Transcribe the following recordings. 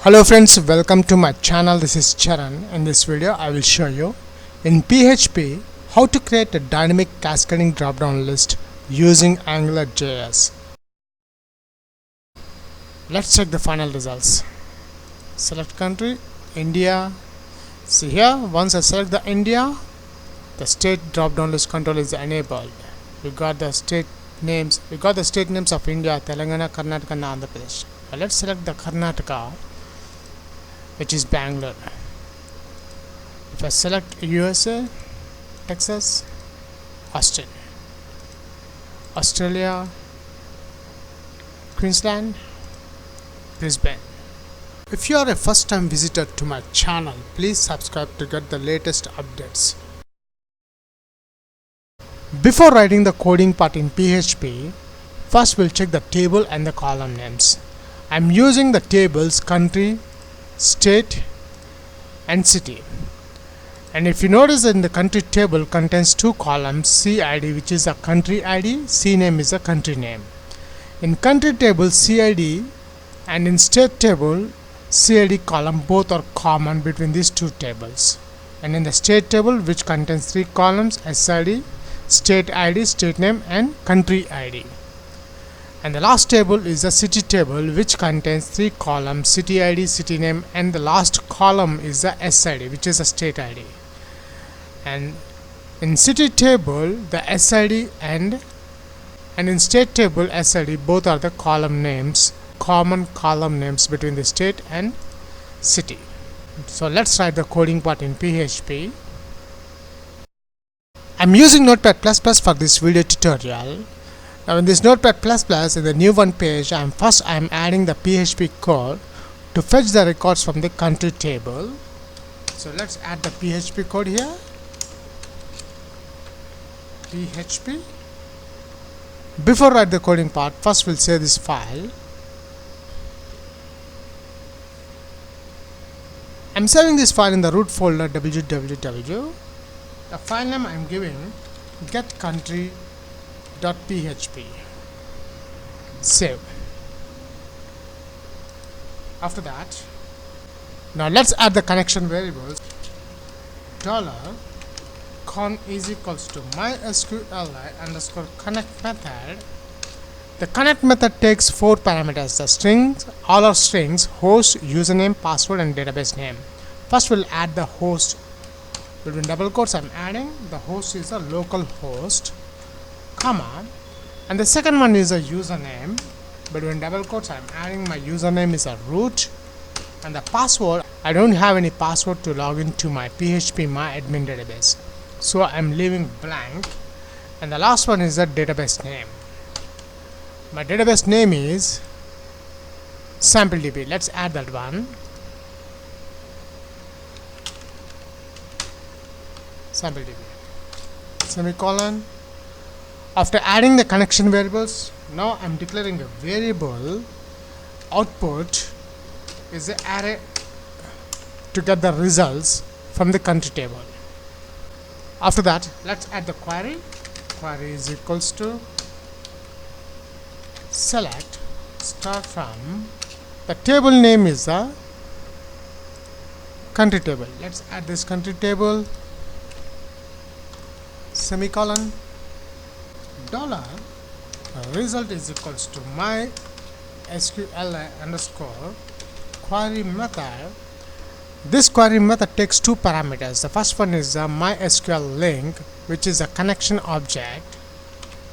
Hello friends, welcome to my channel. This is Charan. In this video I will show you in PHP how to create a dynamic cascading drop-down list using AngularJS. Let's check the final results. Select country, India. See here, once I select the India, the state drop-down list control is enabled. We got the state names of India, Telangana, Karnataka and Andhra Pradesh. Now let's select the Karnataka, which is Bangalore. If I select USA, Texas, Austin, Australia, Queensland, Brisbane. If you are a first time visitor to my channel, please subscribe to get the latest updates. Before writing the coding part in PHP, first we'll check the table and the column names. I'm using the tables country, state and city, and if you notice in the country table contains two columns, CID which is a country ID, CNAME is a country name. In country table CID and in state table CID column both are common between these two tables, and in the state table which contains three columns, SID, state ID, state name and country ID. And the last table is the city table which contains three columns, city ID, city name, and the last column is the SID which is a state ID. And in city table the SID and in state table SID both are the column names, common column names between the state and city. So let's write the coding part in PHP. I'm using Notepad++ for this video tutorial. Now in this Notepad++ in the new one page, I'm adding the PHP code to fetch the records from the country table. So let's add the PHP code here. PHP. Before write the coding part, first we'll save this file. I'm saving this file in the root folder www. The file name I'm giving getCountry.php. Save. After that, now let's add the connection variables. $con is equals to MySQL_connect method. The connect method takes four parameters: the strings, all are strings, host, username, password and database name. First we'll add the host. Between double quotes I'm adding the host is a local host, comma, and the second one is a username. Between double quotes I'm adding my username is a root, and the password, I don't have any password to log into my phpMyAdmin database, so I'm leaving blank. And the last one is the database name. My database name is SampleDB. Let's add that one. SampleDB, semicolon. After adding the connection variables, now I'm declaring a variable. Output is the array to get the results from the country table. After that, let's add the query. Query is equals to select start from, the table name is the country table. Let's add this country table, semicolon, dollar result is equals to MySQL_query method. This query method takes two parameters. The first one is the MySQL link, which is a connection object.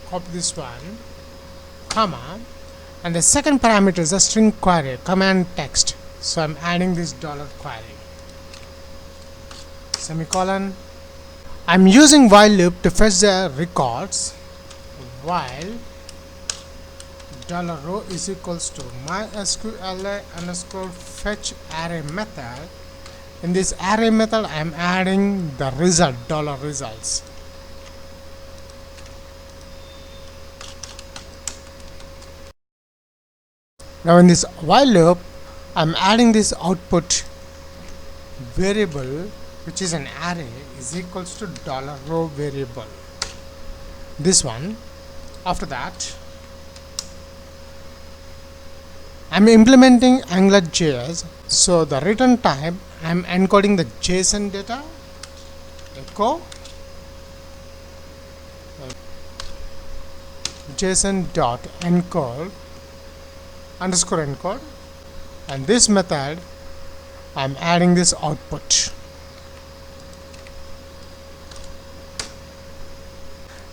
Copy this one, comma, and the second parameter is a string query, command text. So I'm adding this $query, semicolon. I'm using while loop to fetch the records. While $row is equals to MySQL_fetch array method. In this array method I'm adding the result, $results. Now in this while loop I'm adding this output variable, which is an array, is equals to $row variable, this one. After that I'm implementing AngularJS, so the return type I'm encoding the JSON data, echo JSON dot encode underscore encode, and this method I'm adding this output.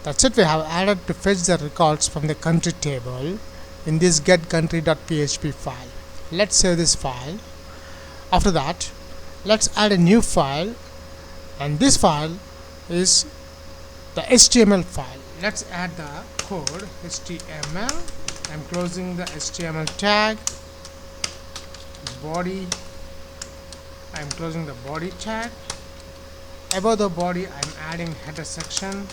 That's it. We have added to fetch the records from the country table in this getCountry.php file. Let's save this file. After that, let's add a new file, and this file is the HTML file. Let's add the code HTML. I'm closing the HTML tag. Body, I'm closing the body tag. Above the body, I'm adding header section.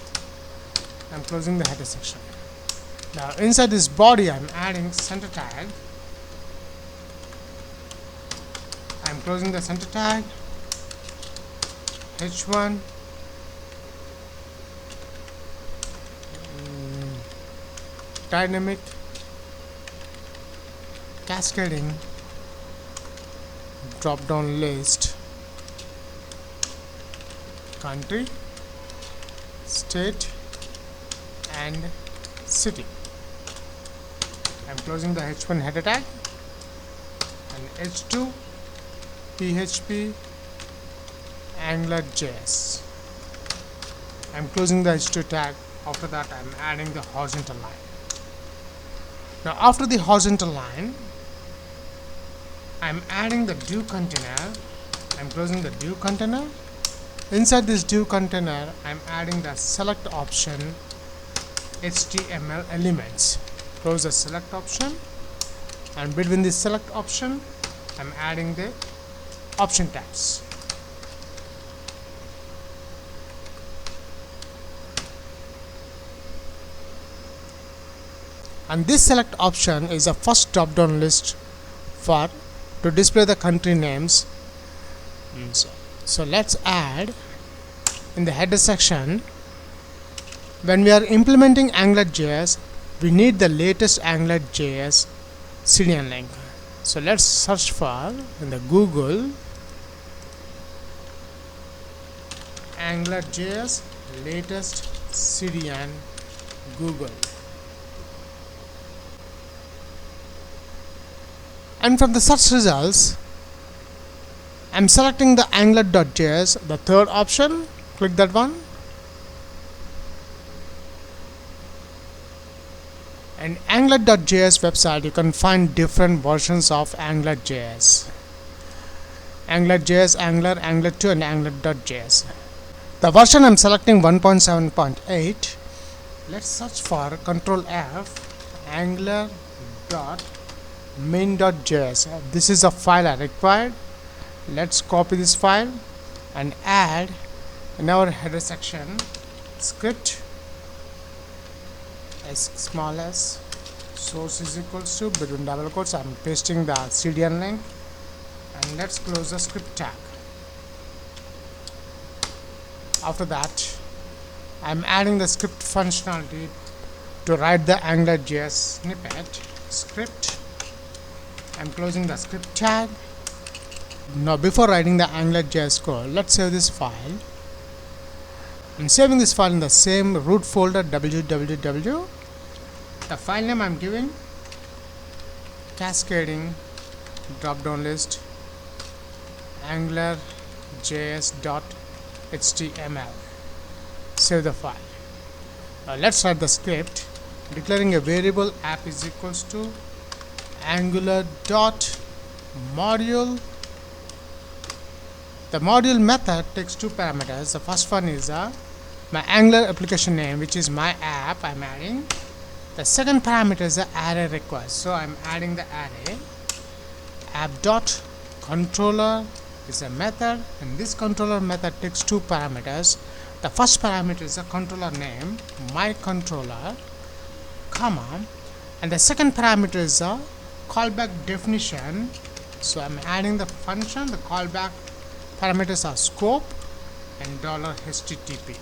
I'm closing the header section. Now inside this body, I'm adding center tag. I'm closing the center tag. H1. Dynamic cascading drop-down list, country, state, and city. I'm closing the H1 header tag, and H2 PHP AngularJS. I'm closing the H2 tag. After that, I'm adding the horizontal line. Now after the horizontal line, I'm adding the div container. I'm closing the div container. Inside this div container, I'm adding the select option HTML elements. Close the select option, and between the select option, I'm adding the option tags. And this select option is the first drop-down list for to display the country names. So let's add in the header section. When we are implementing AngularJS, we need the latest AngularJS CDN link. So let's search for in the Google AngularJS latest CDN Google. And from the search results, I'm selecting the Angular.js, the third option. Click that one. And Angular.js website, you can find different versions of AngularJS. AngularJS, Angular, Angular 2, and Angular.js. The version I'm selecting 1.7.8. Let's search for Control F Angular.main.js. This is a file I required. Let's copy this file and add in our header section script as small as source is equals to between double quotes. I'm pasting the CDN link, and let's close the script tag. After that, I'm adding the script functionality to write the AngularJS snippet script. I'm closing the script tag. Now before writing the AngularJS code, let's save this file. I'm saving this file in the same root folder www. The file name I'm giving Cascading Dropdown list AngularJS.html. Save the file. Let's write the script, declaring a variable app is equals to Angular.module. The module method takes two parameters. The first one is my Angular application name, which is my app. I'm adding. The second parameter is the array request. So I'm adding the array. App.controller is a method, and this controller method takes two parameters. The first parameter is the controller name, my controller, comma, and the second parameter is the callback definition. So I'm adding the function. The callback parameters are scope and $HTTP.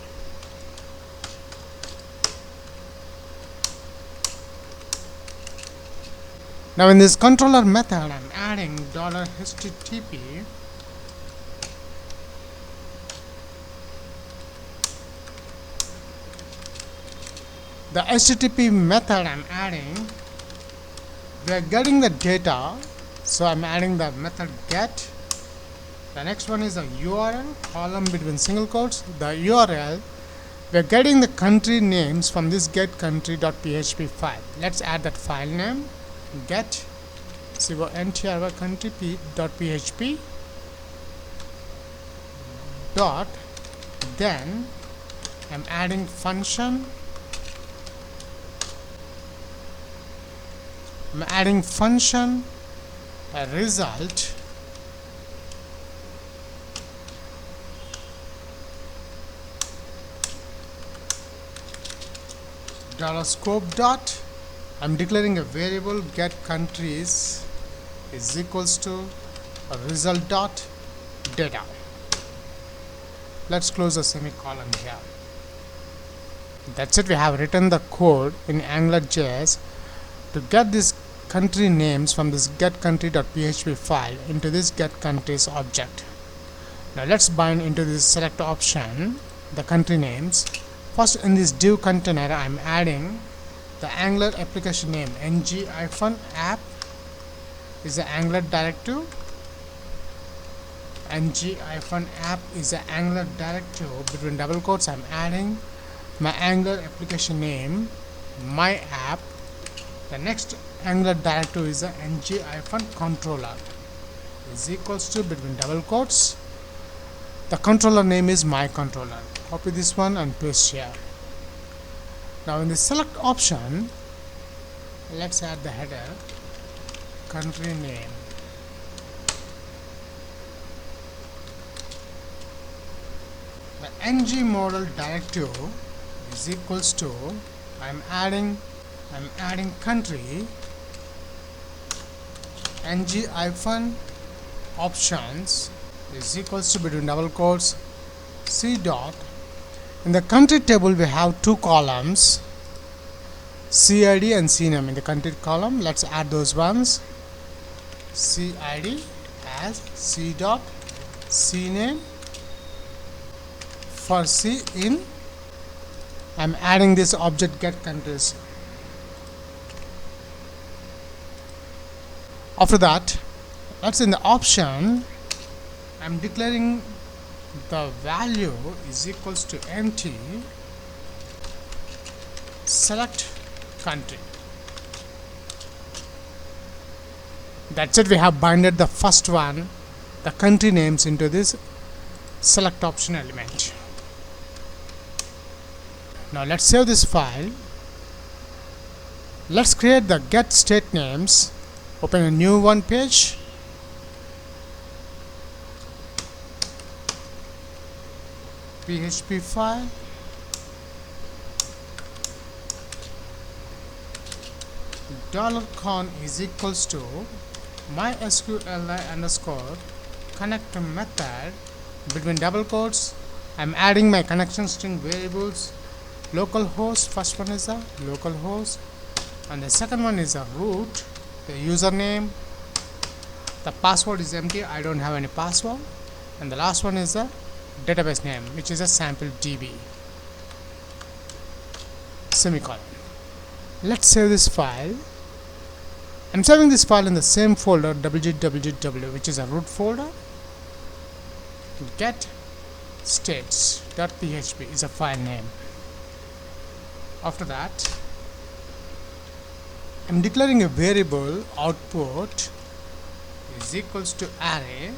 Now in this controller method, I'm adding $HTTP the HTTP method I'm adding, we are getting the data, so I'm adding the method get. The next one is the URL, column between single quotes, the URL. We are getting the country names from this getCountry.php file. Let's add that file name, get country.php dot, then I'm adding function. I'm adding function a result $scope dot. I'm declaring a variable get countries is equals to a result dot data. Let's close the semicolon here. That's it. We have written the code in AngularJS to get these country names from this getCountry.php file into this getCountries object. Now let's bind into this select option the country names. First, in this div container, I'm adding the Angular application name ng-app is the Angular directive. ng-app is the Angular directive. Between double quotes, I'm adding my Angular application name, my app. The next Angular directive is the ng-controller is equals to, between double quotes, the controller name is my controller. Copy this one and paste here. Now in the select option, let's add the header country name. The ng model directive is equals to, I'm adding country ng-options is equals to, between double quotes, c dot. In the country table, we have two columns, CID and CNAME. In the country column, let's add those ones. CID as c dot CNAME. For C in, I'm adding this object get countries. After that, that's in the option, I'm declaring the value is equals to empty select country. That's it. We have binded the first one, the country names, into this select option element. Now let's save this file. Let's create the get state names. Open a new one page. PHP file. $con is equals to MySQL underscore connect method. Between double quotes, I'm adding my connection string variables. Localhost, first one is the localhost, and the second one is the root, the username. The password is empty, I don't have any password, and the last one is the database name, which is a sample DB. Semicolon. Let's save this file. I'm saving this file in the same folder www, which is a root folder. Get states.php is a file name. After that, I'm declaring a variable output is equals to array.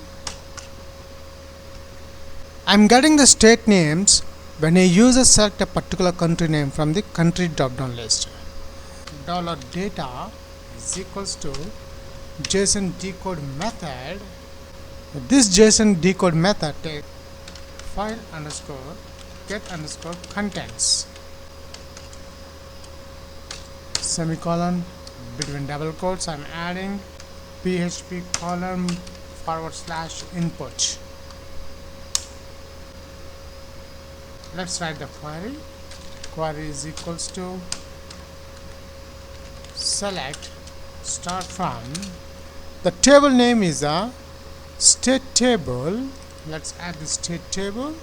I'm getting the state names when a user select a particular country name from the country drop-down list. $data is equals to JSON decode method. This JSON decode method takes file underscore get underscore contents. Semicolon, between double quotes, I'm adding PHP column / input. Let's write the query. Query is equals to select start from the table name is a state table. Let's add the state table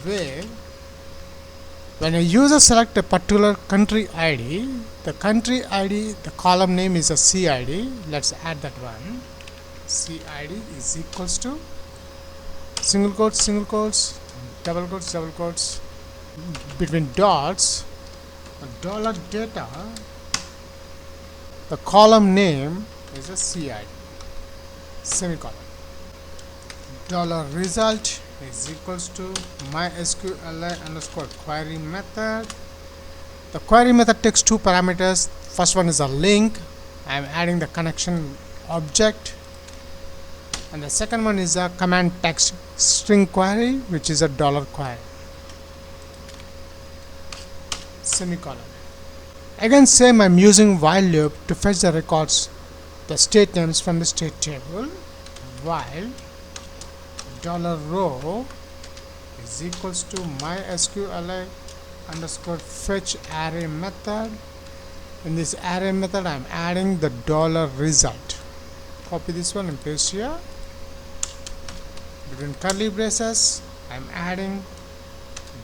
where when a user select a particular country ID, the country ID, the column name is a CID. Let's add that one. CID is equals to single quotes, double quotes, between dots, dollar data, the column name is a CID, semicolon. Dollar result is equals to MySQL underscore query method. The query method takes two parameters. First one is a link. I am adding the connection object, and the second one is a command text string query, which is a dollar query, semicolon. Again, same, I'm using while loop to fetch the records, the state names from the state table. While dollar row is equals to MySQL underscore fetch array method. In this array method, I'm adding the dollar result. Copy this one and paste here. Between curly braces, I'm adding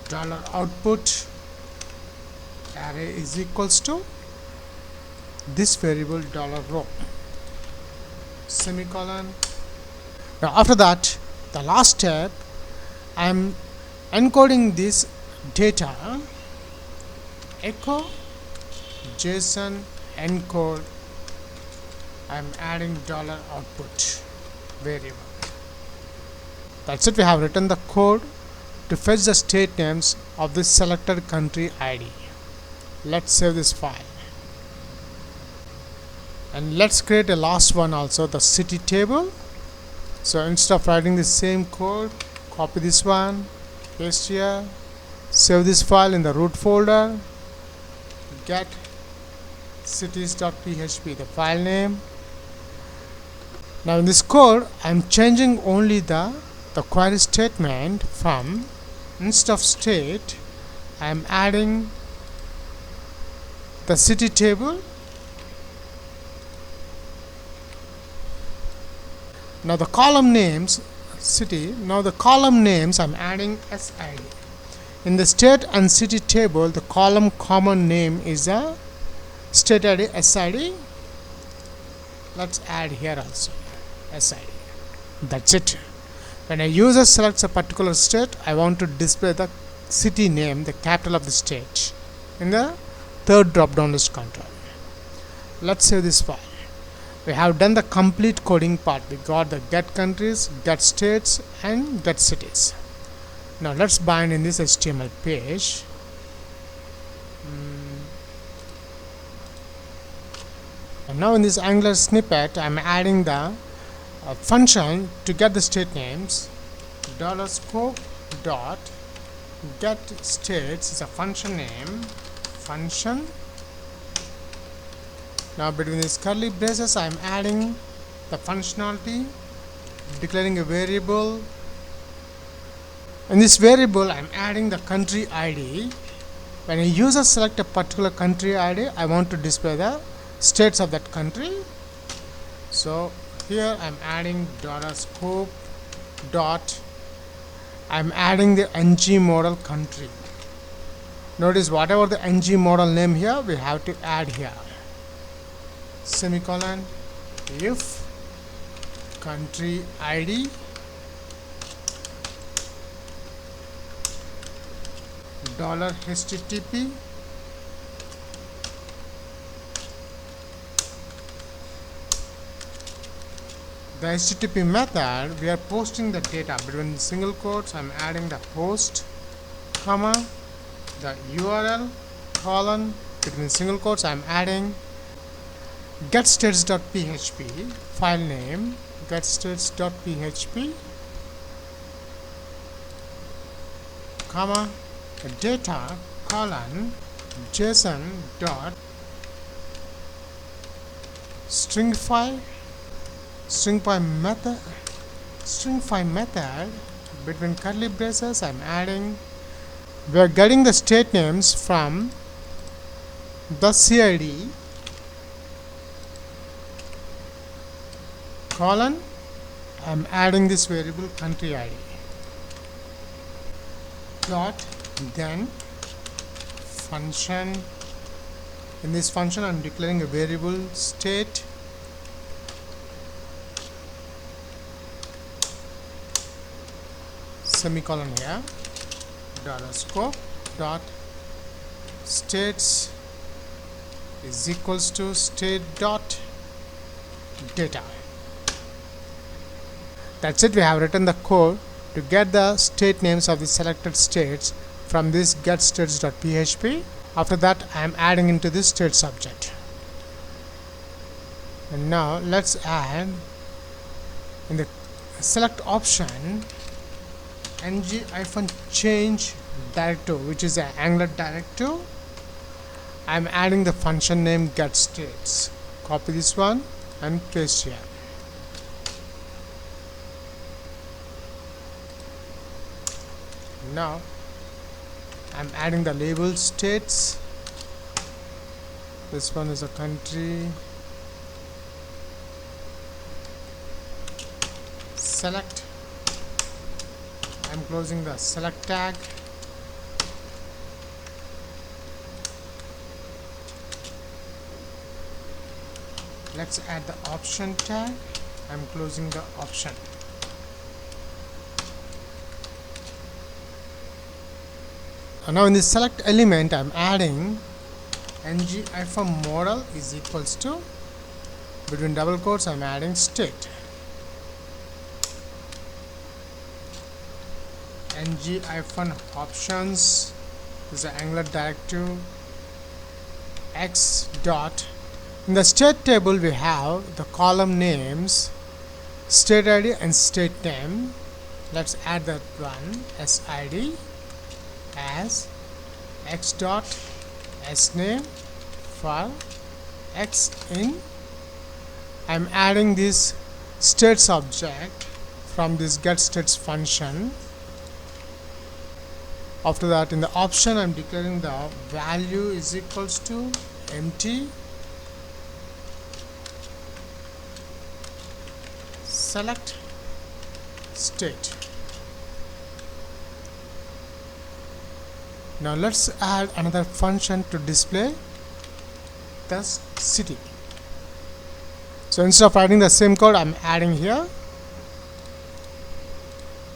dollar output. Array is equals to this variable dollar row, semicolon. Now after that, the last step, I am encoding this data, echo JSON encode. I am adding dollar output variable. That's it. We have written the code to fetch the state names of this selected country ID. Let's save this file, and let's create a last one also, the city table. So instead of writing the same code, copy this one, paste here, save this file in the root folder, get cities.php, the file name. Now in this code, I'm changing only the query statement from, instead of state, I'm adding the city table. Now the column names, city, now the column names I'm adding SID. In the state and city table, the column common name is a state ID SID. Let's add here also SID. That's it. When a user selects a particular state, I want to display the city name, the capital of the state, in the third drop down list control. Let's save this file. We have done the complete coding part. We got the get countries, get states, and get cities. Now let's bind in this HTML page. And now in this Angular snippet, I'm adding the function to get the state names. $scope dot get states is a function name. Function. Now between these curly braces, I'm adding the functionality, declaring a variable. In this variable, I'm adding the country ID. When a user select a particular country ID, I want to display the states of that country. So here I'm adding $scope dot, I'm adding the ng model country. Notice whatever the ng model name here, we have to add here, semicolon. If country ID $http the HTTP method, we are posting the data between single quotes. I'm adding the host, comma, the URL, colon, between single quotes, I'm adding getstates.php, file name, getstates.php, comma, the data, colon, JSON dot stringify method, between curly braces, I'm adding, we are getting the state names from the CID colon, I'm adding this variable country ID dot, then function. In this function I'm declaring a variable state semicolon here dollar scope dot states is equals to state dot data. That's it. We have written the code to get the state names of the selected states from this getStates.php. After that I am adding into this states object. And now let's add in the select option ng-change directive, which is an Angular directive. I am adding the function name getStates. Copy this one and paste here. Now I'm adding the label states. This one is a country. Select. I'm closing the select tag. Let's add the option tag. I'm closing the option. And now in the select element I'm adding ng-model is equals to, between double quotes I'm adding state. ng-options is the Angular directive x dot. In the state table we have the column names, state ID and state name. Let's add that one, SID as x dot sname for x in. I'm adding this states object from this getStates function. After that in the option I'm declaring the value is equals to empty select state. Now let's add another function to display the city. So instead of adding the same code I'm adding here.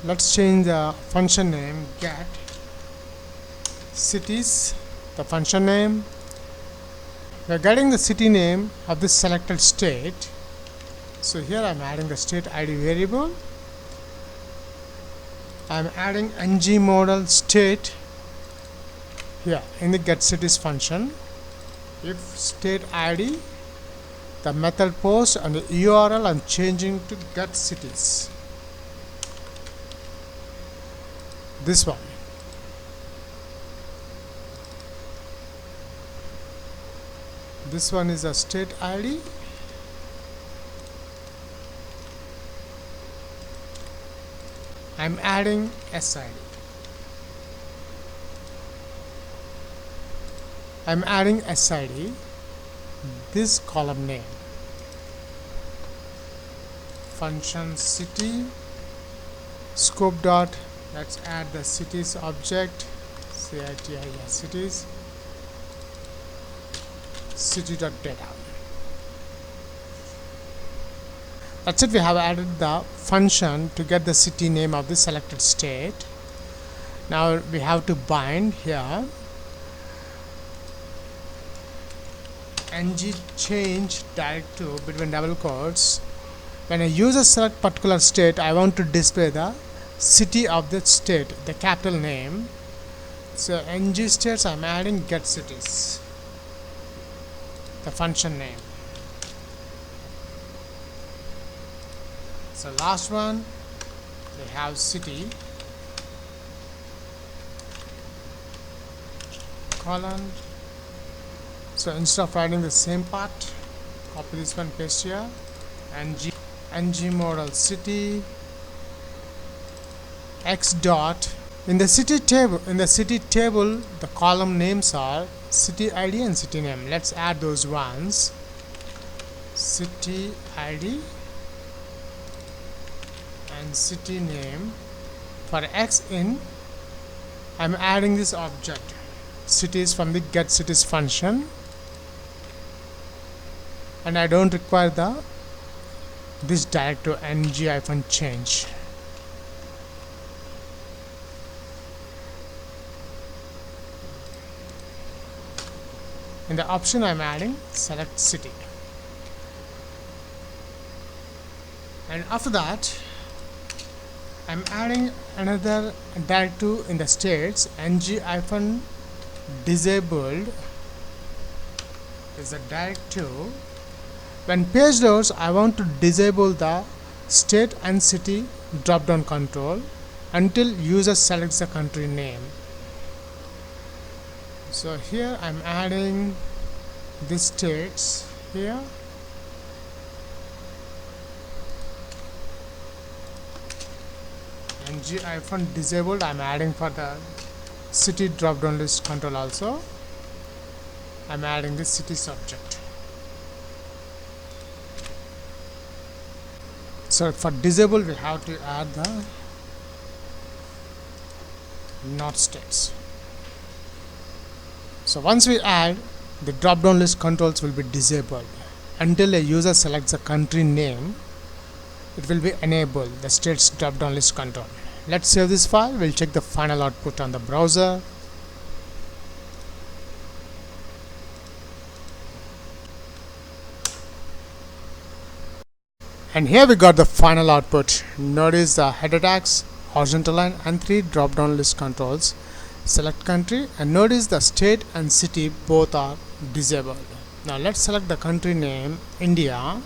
Let's change the function name get cities, the function name. We are getting the city name of this selected state. So here I'm adding the state ID variable. I'm adding ng-model state here in the getCities function. If state ID, the method post and the URL I'm changing to getCities. This one. This one is a state ID. I'm adding SID. I'm adding SID, this column name, function city, scope dot, let's add the cities object, cities, city.data. That's it. We have added the function to get the city name of the selected state. Now we have to bind here ng-change directive between double quotes. When a user select particular state, I want to display the city of that state, the capital name. So ng-states I'm adding getCities, the function name. So last one we have city colon. So instead of writing the same part, copy this one, paste here, ng-model city x dot. In the city table, the column names are city ID and city name. Let's add those ones. City ID and city name. For X in, I'm adding this object cities from the getCities function, and I don't require this directory ng-change. In the option I'm adding select city, and after that I'm adding another directory in the states ng-disabled is the directory. When page loads, I want to disable the state and city drop down control until user selects the country name. So here I'm adding these states here, ng-disabled I'm adding for the city drop down list control. Also I'm adding the city subject. So for disable we have to add the not states. So once we add, the drop down list controls will be disabled until a user selects a country name. It will be enabled the states drop down list control. Let's save this file. We'll check the final output on the browser. And here we got the final output. Notice the header tags, horizontal line, and 3 drop down list controls. Select country, and notice the state and city both are disabled. Now let's select the country name India.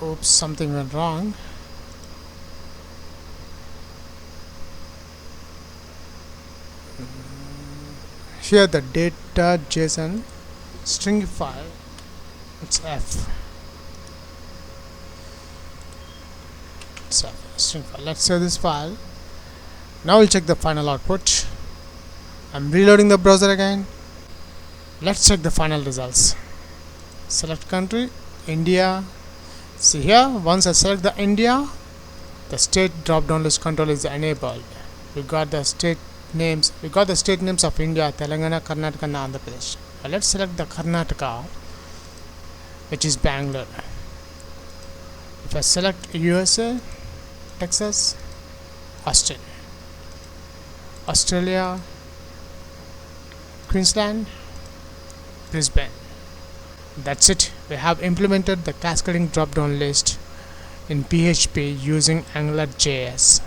Oops, something went wrong. Here the data JSON string file, it's F. String file. Let's save this file. Now we'll check the final output. I'm reloading the browser again. Let's check the final results. Select country India. See here, once I select the India, the state drop down list control is enabled. We got the state names. We got the state names of India, Telangana, Karnataka, and Andhra Pradesh. Now let's select the Karnataka, which is Bangalore. If I select USA, Texas, Austin, Australia, Queensland, Brisbane. That's it. We have implemented the cascading drop down list in PHP using AngularJS.